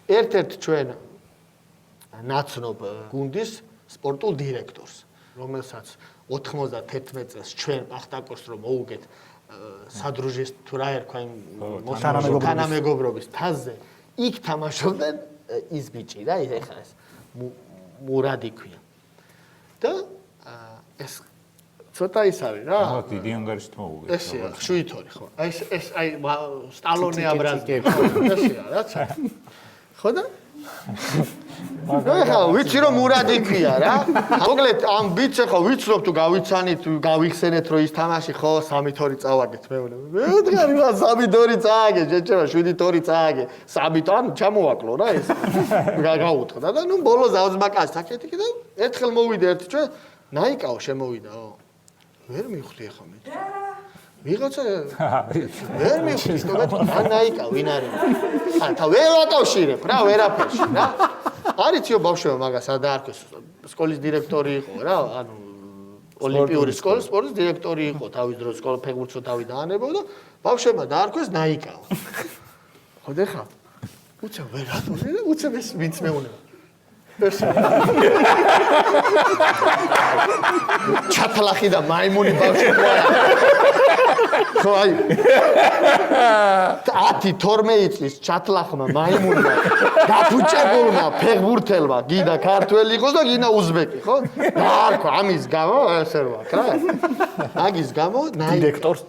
ერთ-ერთ ჩვენ ნაცნობ გუნდის სპორტულ დირექტორს, რომელსაც 91 წელს ჩვენ პახტაკოს რომ მოუგეთ სადრუჟის თუ რა ერქვა იმ თანამეგობრობის თაზზე, იქ თამაშობდნენ ის ბიჭი რა, ეხლა ეს მურადი ქვია. და ეს ცოტა ის არის რა. დიდი ანგარიშით მოუგეთ. ესეა, შვიდორი ხო. ეს აი სტალონე აბრაზი. ესეა რა. ხო და? ეხლა ვიცი რომ მურადი ქვია რა. მოკლედ ამ ბიჭს ახლა ვიცნობ თუ გავიცანით, გავიხსენეთ რომ ის თამაში ხო 3-2 წავაგეთ მეუბნე. მეუთხარი რა 3-2 წააგე, შეჭება 7-2 წააგე. 3 ანუ ჩამოვაკლო რა ეს. გაუთხდა და ნუ ბოლოს აუზმაკას საკეთიკი და ერთხელ მოვიდა ერთი ჩვენ ნაიკაო შემოვიდაო. ვერ მივხვდი ახლა მე. ვიღაცა ვერ მივხვდი თქო ნაიკა ვინ არის? ხანთა ვერ ვაკავშირებ რა ვერაფერში რა. არიციო ბავშვებო მაგას არ დაარქვეს სკოლის დირექტორი იყო რა, ანუ ოლიმპიური სკოლის სპორტის დირექტორი იყო თავის დროს სკოლა ფეხბურთსო თავი დაანებოდა, ბავშვებმა დაარქვეს ნაიკაო. ხო და ხა უცა ვერ ატონე და უცა ეს ვინც მეუნება. ჩათლახი და მაიმუნი ბავშვი ხო აი 10-12 წლის ჩათლახმა მაიმუნმა გაფუჭებულმა ფეხბურთელმა გინდა ქართველი იყოს და გინდა უზბეკი ხო დაარქვა ამის გამო ესე რა მაგის გამო დირექტორს